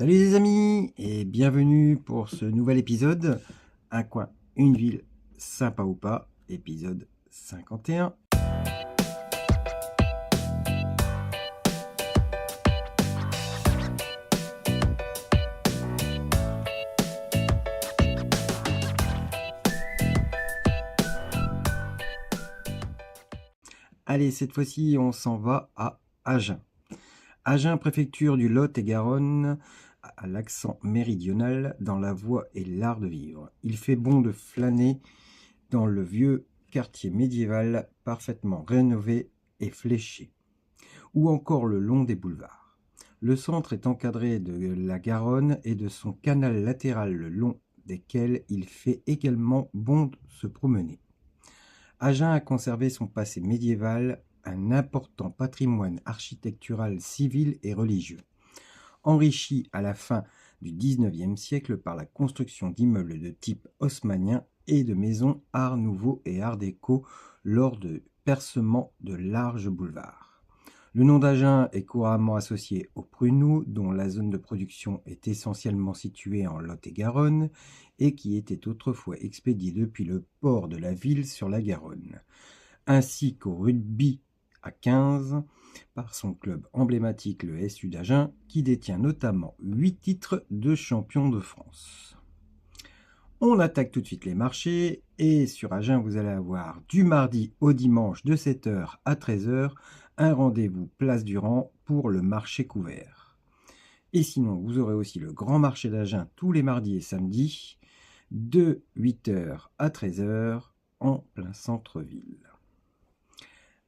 Salut les amis et bienvenue pour ce nouvel épisode. Un coin, une ville, sympa ou pas, épisode 51. Allez, cette fois-ci, on s'en va à Agen. Agen, préfecture du Lot-et-Garonne, à l'accent méridional, dans la voie et l'art de vivre. Il fait bon de flâner dans le vieux quartier médiéval parfaitement rénové et fléché, ou encore le long des boulevards. Le centre est encadré de la Garonne et de son canal latéral le long desquels il fait également bon de se promener. Agen a conservé son passé médiéval, un important patrimoine architectural civil et religieux, enrichi à la fin du XIXe siècle par la construction d'immeubles de type haussmannien et de maisons art nouveau et art déco lors de percements de larges boulevards. Le nom d'Agen est couramment associé au pruneau, dont la zone de production est essentiellement située en Lot-et-Garonne et qui était autrefois expédié depuis le port de la ville sur la Garonne, ainsi qu'au rugby à 15 par son club emblématique le SU d'Agen, qui détient notamment 8 titres de champion de France. On attaque tout de suite les marchés et sur Agen, vous allez avoir du mardi au dimanche de 7h à 13h un rendez-vous place Durand pour le marché couvert. Et sinon, vous aurez aussi le grand marché d'Agen tous les mardis et samedis de 8h à 13h en plein centre-ville.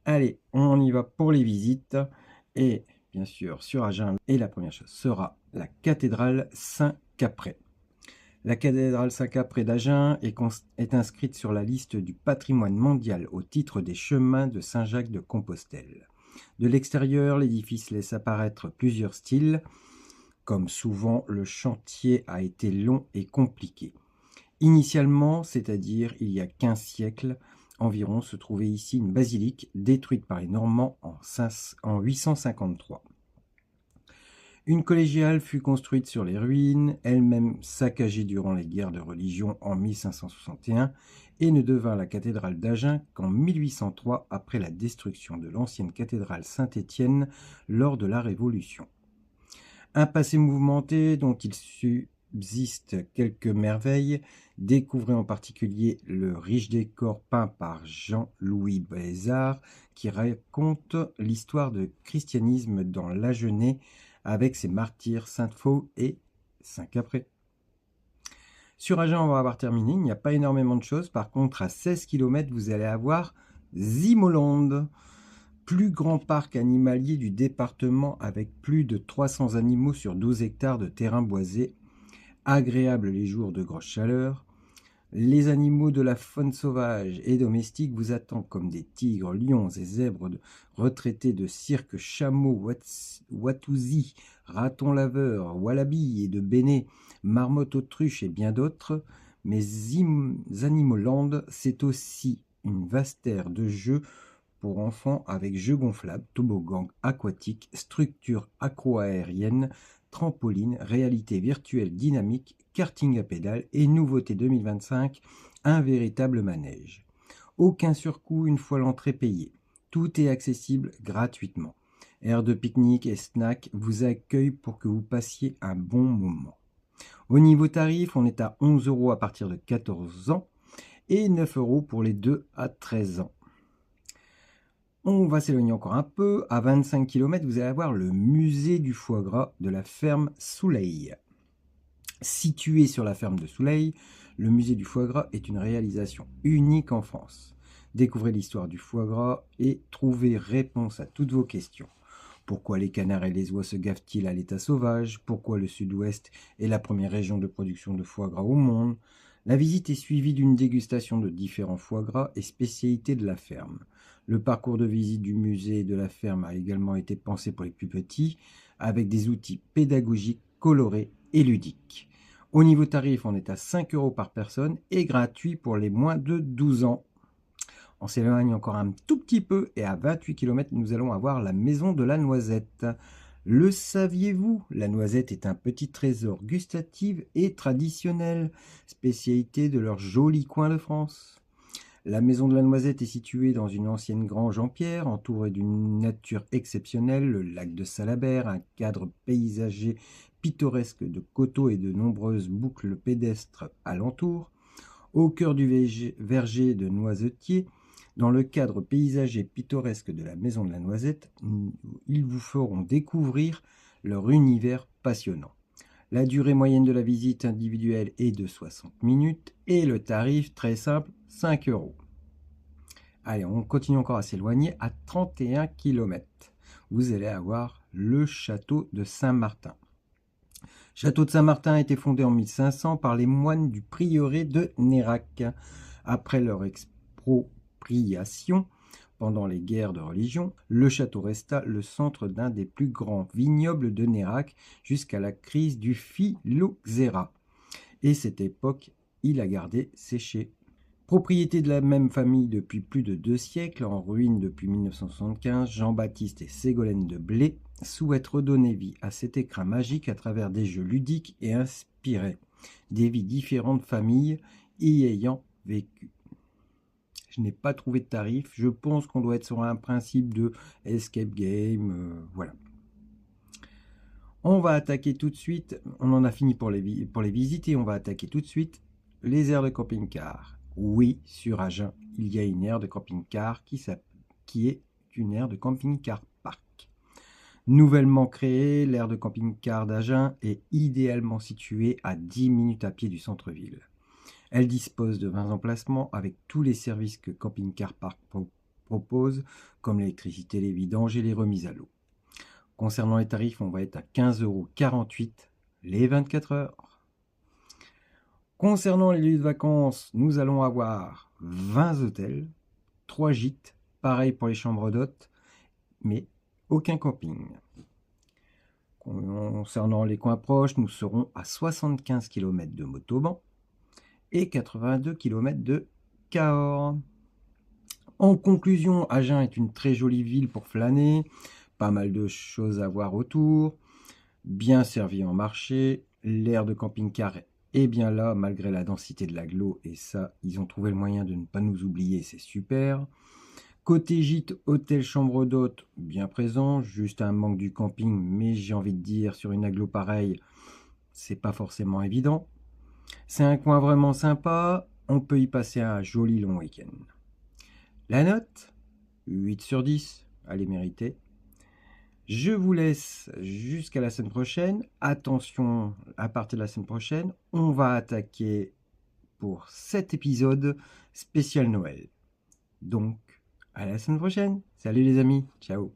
Allez, on y va pour les visites et bien sûr sur Agen, et la première chose sera la cathédrale Saint-Caprais. La cathédrale Saint-Caprais d'Agen est inscrite sur la liste du patrimoine mondial au titre des chemins de Saint-Jacques de Compostelle. De l'extérieur, l'édifice laisse apparaître plusieurs styles. Comme souvent, le chantier a été long et compliqué. Initialement, c'est-à-dire il y a 15 siècles environ, se trouvait ici une basilique détruite par les Normands en 853. Une collégiale fut construite sur les ruines, elle-même saccagée durant les guerres de religion en 1561 et ne devint la cathédrale d'Agen qu'en 1803 après la destruction de l'ancienne cathédrale Saint-Étienne lors de la Révolution. Un passé mouvementé dont il subsiste quelques merveilles, découvrez en particulier le riche décor peint par Jean-Louis Bézard qui raconte l'histoire du christianisme dans l'Agenais avec ses martyrs Sainte-Faux et Saint-Caprais. Sur Agen, on va avoir terminé, il n'y a pas énormément de choses. Par contre, à 16 km, vous allez avoir Zimoland, plus grand parc animalier du département avec plus de 300 animaux sur 12 hectares de terrain boisé, agréable les jours de grosse chaleur. Les animaux de la faune sauvage et domestique vous attendent comme des tigres, lions et zèbres retraités de cirque, chameaux, watusi, ratons laveurs, wallabies et de bénets, marmottes, autruches et bien d'autres. Mais Animaux-Land, c'est aussi une vaste aire de jeux pour enfants avec jeux gonflables, toboggans aquatiques, structures accro-aériennes, trampoline, réalité virtuelle dynamique, karting à pédales et nouveauté 2025, un véritable manège. Aucun surcoût une fois l'entrée payée. Tout est accessible gratuitement. Aire de pique-nique et snack vous accueille pour que vous passiez un bon moment. Au niveau tarif, on est à 11 € à partir de 14 ans et 9 € pour les 2 à 13 ans. On va s'éloigner encore un peu. À 25 km, vous allez avoir le musée du foie gras de la ferme Souleil. Situé sur la ferme de Souleil, le musée du foie gras est une réalisation unique en France. Découvrez l'histoire du foie gras et trouvez réponse à toutes vos questions. Pourquoi les canards et les oies se gavent-ils à l'état sauvage? Pourquoi le sud-ouest est la première région de production de foie gras au monde? La visite est suivie d'une dégustation de différents foie gras et spécialités de la ferme. Le parcours de visite du musée de la ferme a également été pensé pour les plus petits, avec des outils pédagogiques colorés et ludiques. Au niveau tarif, on est à 5 € par personne et gratuit pour les moins de 12 ans. On s'éloigne encore un tout petit peu et à 28 km, nous allons avoir la maison de la noisette. Le saviez-vous? La noisette est un petit trésor gustatif et traditionnel, spécialité de leur joli coin de France. La maison de la noisette est située dans une ancienne grange en pierre, entourée d'une nature exceptionnelle, le lac de Salabert, un cadre paysager pittoresque de coteaux et de nombreuses boucles pédestres alentour. Au cœur du verger de noisetiers, dans le cadre paysager pittoresque de la maison de la noisette, ils vous feront découvrir leur univers passionnant. La durée moyenne de la visite individuelle est de 60 minutes et le tarif très simple, 5 €. Allez, on continue encore à s'éloigner, à 31 km. Vous allez avoir le château de Saint-Martin. Château de Saint-Martin a été fondé en 1500 par les moines du prieuré de Nérac. Après leur expropriation pendant les guerres de religion, le château resta le centre d'un des plus grands vignobles de Nérac jusqu'à la crise du phylloxéra. Et cette époque, il a gardé séché. Propriété de la même famille depuis plus de 2 siècles, en ruine depuis 1975, Jean-Baptiste et Ségolène de Blé souhaitent redonner vie à cet écrin magique à travers des jeux ludiques et inspirés des vies différentes familles y ayant vécu. Je n'ai pas trouvé de tarif, je pense qu'on doit être sur un principe de escape game, voilà. On va attaquer tout de suite, on en a fini pour les visites et on va attaquer tout de suite les aires de camping-car. Oui, sur Agen, il y a une aire de camping-car qui est une aire de camping-car parc. Nouvellement créée, l'aire de camping-car d'Agen est idéalement située à 10 minutes à pied du centre-ville. Elle dispose de 20 emplacements avec tous les services que Camping Car Park propose, comme l'électricité, les vidanges et les remises à l'eau. Concernant les tarifs, on va être à 15,48 € les 24 heures. Concernant les lieux de vacances, nous allons avoir 20 hôtels, 3 gîtes, pareil pour les chambres d'hôtes, mais aucun camping. Concernant les coins proches, nous serons à 75 km de Montauban et 82 km de Cahors. En conclusion, Agen est une très jolie ville pour flâner, pas mal de choses à voir autour, bien servi en marché, l'aire de camping-car est bien là malgré la densité de l'agglo, et ça, ils ont trouvé le moyen de ne pas nous oublier, c'est super. Côté gîte, hôtel, chambre d'hôte, bien présent, juste un manque du camping, mais j'ai envie de dire, sur une agglo pareille, c'est pas forcément évident. C'est un coin vraiment sympa, on peut y passer un joli long week-end. La note, 8 sur 10, elle est méritée. Je vous laisse jusqu'à la semaine prochaine. Attention, à partir de la semaine prochaine, on va attaquer pour cet épisode spécial Noël. Donc, à la semaine prochaine. Salut les amis, ciao.